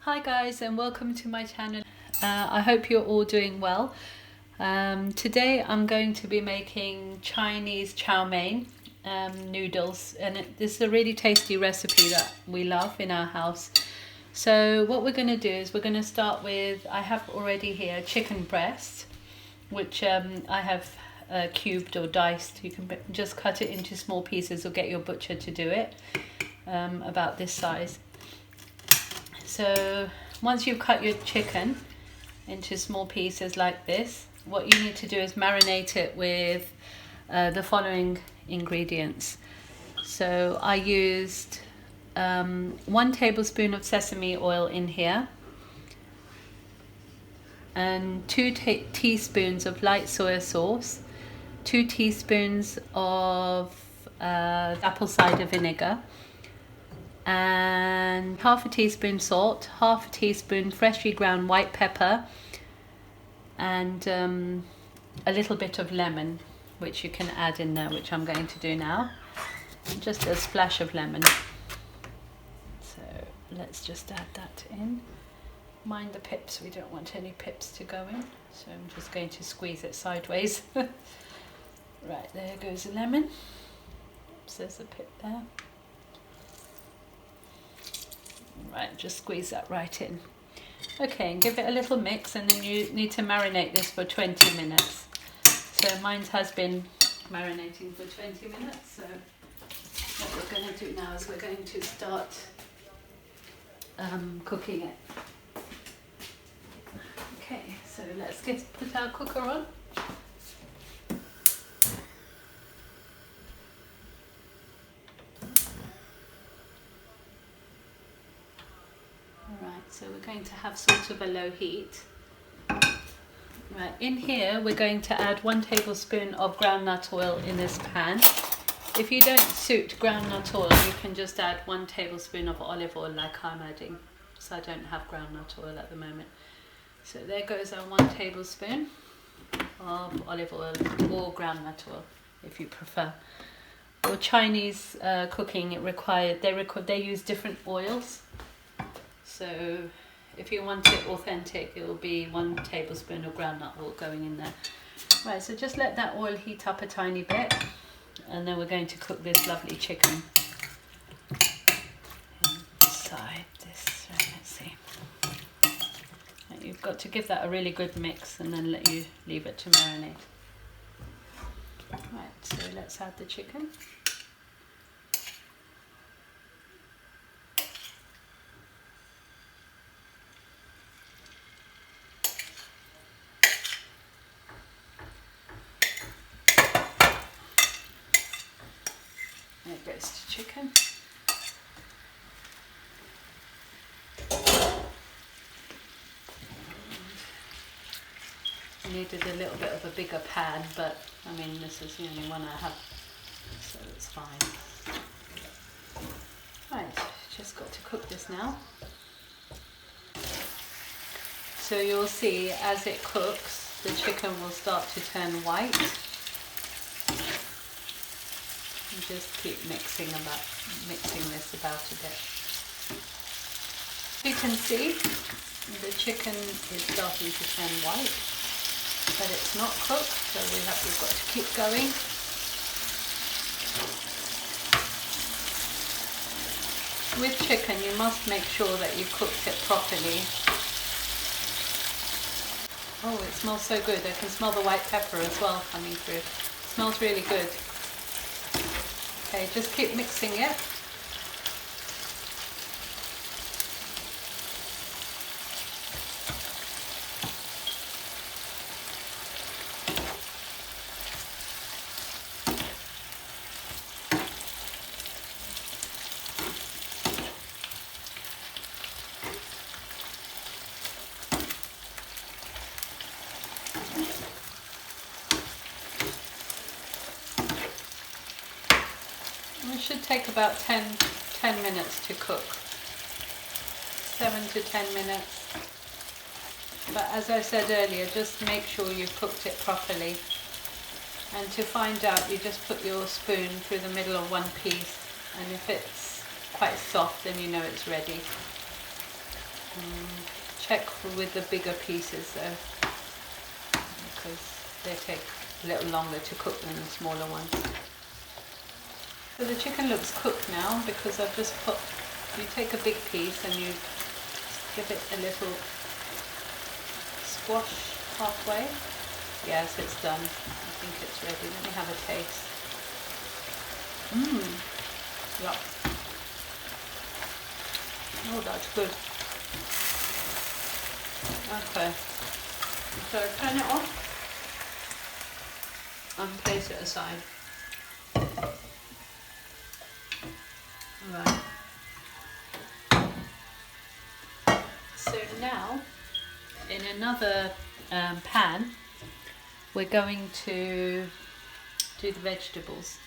Hi guys, and welcome to my channel. I hope you're all doing well. Today I'm going to be making Chinese chow mein noodles, and this is a really tasty recipe that we love in our house. So what we're going to do is we're going to start with, I have already here chicken breast, which I have cubed or diced. You can just cut it into small pieces or get your butcher to do it, about this size. So once you've cut your chicken into small pieces like this, what you need to do is marinate it with the following ingredients. So I used 1 tablespoon of sesame oil in here, and 2 teaspoons of light soy sauce, 2 teaspoons of apple cider vinegar, and half a teaspoon salt, half a teaspoon freshly ground white pepper, and a little bit of lemon, which you can add in there, which I'm going to do now. Just a splash of lemon. So let's just add that in. Mind the pips, we don't want any pips to go in, so I'm just going to squeeze it sideways. Right, there goes the lemon. Oops, there's a pip there. Right, just squeeze that right in. Okay, and give it a little mix, and then you need to marinate this for 20 minutes. So mine has been marinating for 20 minutes. So what we're going to do now is we're going to start cooking it. Okay, so let's put our cooker on. So we're going to have sort of a low heat. Right, in here we're going to add 1 tablespoon of groundnut oil in this pan. If you don't suit groundnut oil, you can just add 1 tablespoon of olive oil like I'm adding. So I don't have groundnut oil at the moment. So there goes our 1 tablespoon of olive oil, or groundnut oil if you prefer. For Chinese cooking, they use different oils. So if you want it authentic, it will be 1 tablespoon of groundnut oil going in there. Right, so just let that oil heat up a tiny bit, and then we're going to cook this lovely chicken inside this. Let's see. You've got to give that a really good mix, and then leave it to marinate. Right, so let's add the chicken. There goes the chicken. I needed a little bit of a bigger pan, but I mean this is the only one I have, so it's fine. Right, just got to cook this now. So you'll see as it cooks, the chicken will start to turn white. And just keep mixing this about a bit. You can see the chicken is starting to turn white, but it's not cooked, so we've got to keep going. With chicken, you must make sure that you cooked it properly. Oh, it smells so good. I can smell the white pepper as well coming through. It smells really good. Okay, just keep mixing it. It should take about 10 minutes to cook. 7 to 10 minutes. But as I said earlier, just make sure you've cooked it properly. And to find out, you just put your spoon through the middle of one piece, and if it's quite soft, then you know it's ready. Check with the bigger pieces though, because they take a little longer to cook than the smaller ones. So the chicken looks cooked now because I've just put, you take a big piece and you give it a little squash halfway. Yes, it's done. I think it's ready. Let me have a taste. Yep. Oh, that's good. Okay. So turn it off and place it aside. Right. So now, in another pan, we're going to do the vegetables.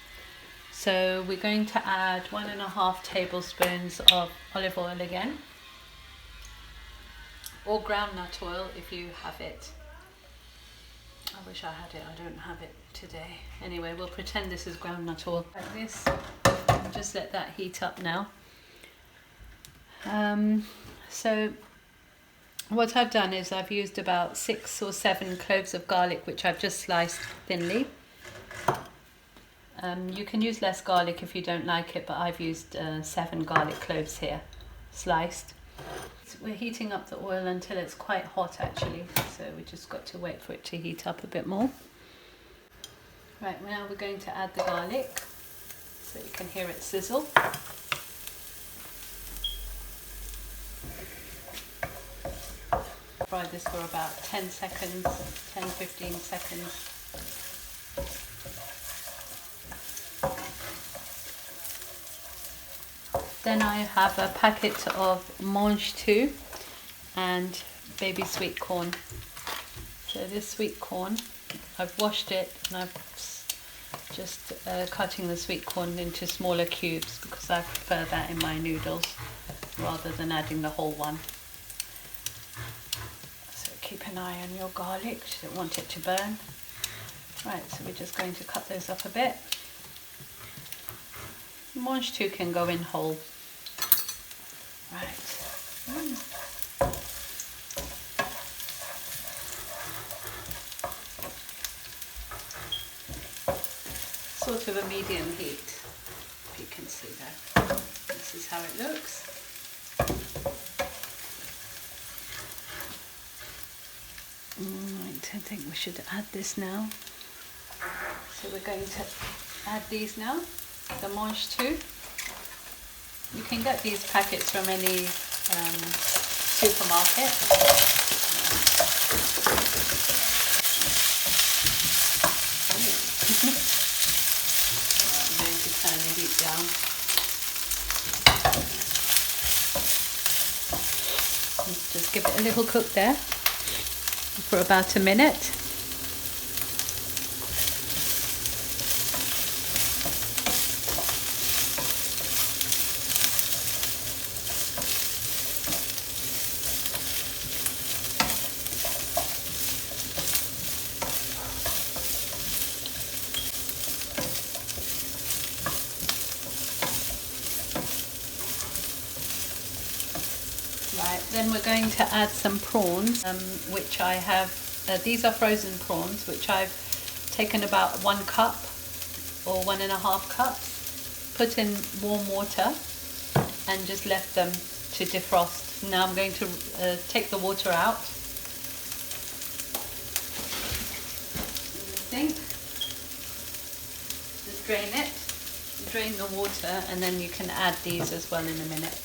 So we're going to add 1.5 tablespoons of olive oil again, or groundnut oil if you have it. I wish I had it, I don't have it today. Anyway, we'll pretend this is groundnut oil. Like this, just let that heat up now. So what I've done is I've used about 6 or 7 cloves of garlic, which I've just sliced thinly. You can use less garlic if you don't like it, but I've used 7 garlic cloves here, sliced. So we're heating up the oil until it's quite hot actually, so we just got to wait for it to heat up a bit more. Right, now we're going to add the garlic, so you can hear it sizzle. Fry this for about 10 seconds, 10-15 seconds. Then I have a packet of mange tout and baby sweet corn. So this sweet corn, I've washed it and I've just cutting the sweet corn into smaller cubes because I prefer that in my noodles rather than adding the whole one. So keep an eye on your garlic, you don't want it to burn. Right, so we're just going to cut those up a bit. Mange tout can go in whole. Right. Sort of a medium heat, if you can see that. This is how it looks. Right, I think we should add this now. So we're going to add these now, the mange tout. You can get these packets from any supermarket. I'm going to turn the heat down. Let's just give it a little cook there for about a minute. Right, then we're going to add some prawns, which I have, these are frozen prawns, which I've taken about 1 cup or 1.5 cups, put in warm water and just left them to defrost. Now I'm going to take the water out. In the sink. Just drain it, drain the water, and then you can add these as well in a minute.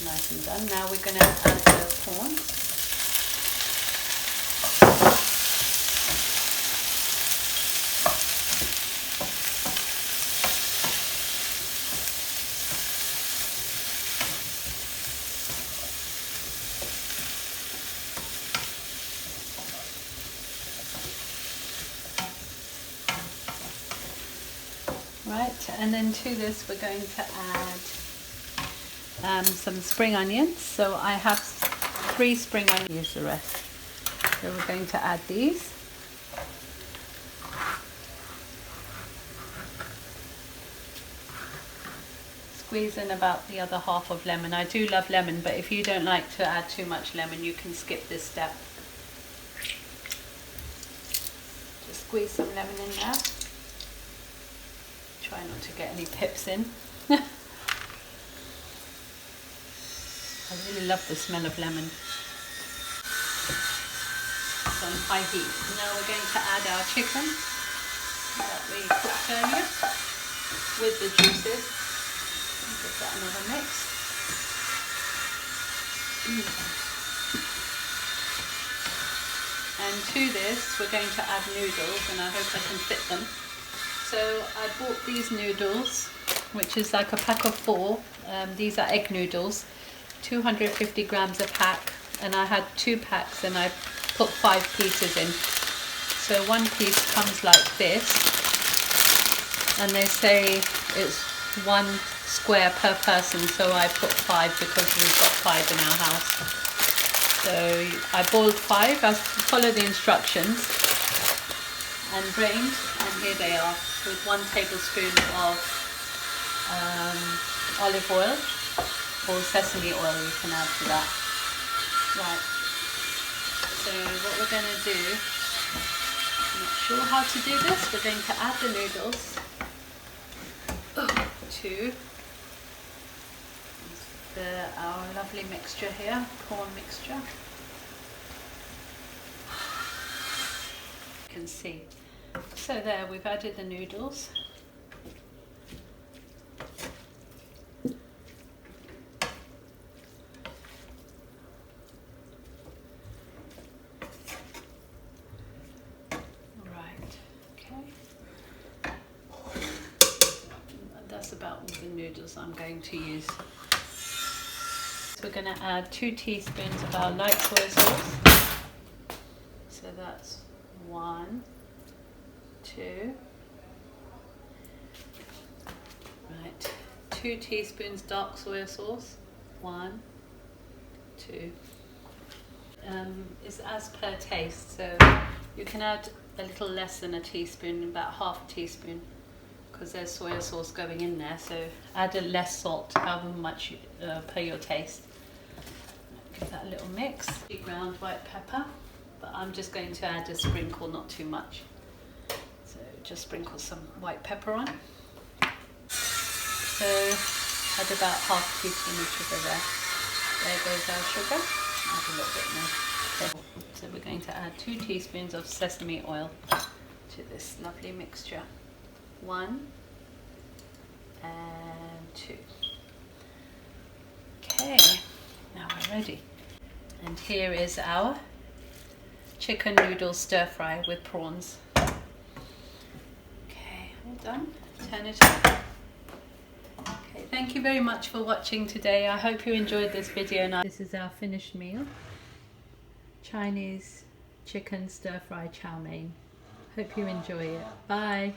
Nice and done. Now we're going to add the prawns. Right, and then to this we're going to add some spring onions. So I have 3 spring onions. Use the rest. So we're going to add these. Squeeze in about the other half of lemon. I do love lemon, but if you don't like to add too much lemon, you can skip this step. Just squeeze some lemon in there. Try not to get any pips in. I really love the smell of lemon. It's on high heat. Now we're going to add our chicken that we cooked earlier with the juices. Give that another mix. And to this we're going to add noodles, and I hope I can fit them. So I bought these noodles, which is like a pack of 4. These are egg noodles, 250 grams a pack, and I had 2 packs and I put 5 pieces in. So one piece comes like this, and they say it's 1 square per person, so I put 5 because we've got 5 in our house. So I boiled 5, I followed the instructions and drained, and here they are, with 1 tablespoon of olive oil or sesame oil you can add to that. Right, so what we're going to do, I'm not sure how to do this, we're going to add the noodles to our lovely mixture here, prawn mixture. You can see. So there, we've added the noodles. That's about all the noodles I'm going to use. So we're going to add 2 teaspoons of our light soy sauce. So that's 1, 2. Right, 2 teaspoons dark soy sauce. 1, 2. It's as per taste, so you can add a little less than a teaspoon, about half a teaspoon, because there's soy sauce going in there, so add a less salt, however much per your taste. Give that a little mix. Ground white pepper, but I'm just going to add a sprinkle, not too much. So just sprinkle some white pepper on. So add about half a teaspoon of sugar there. There goes our sugar. Add a little bit more. Okay. So we're going to add 2 teaspoons of sesame oil to this lovely mixture. 1 and 2. Okay, now we're ready. And here is our chicken noodle stir fry with prawns. Okay, all done. Turn it off. Okay, thank you very much for watching today. I hope you enjoyed this video. Now this is our finished meal. Chinese chicken stir fry chow mein. Hope you enjoy it. Bye.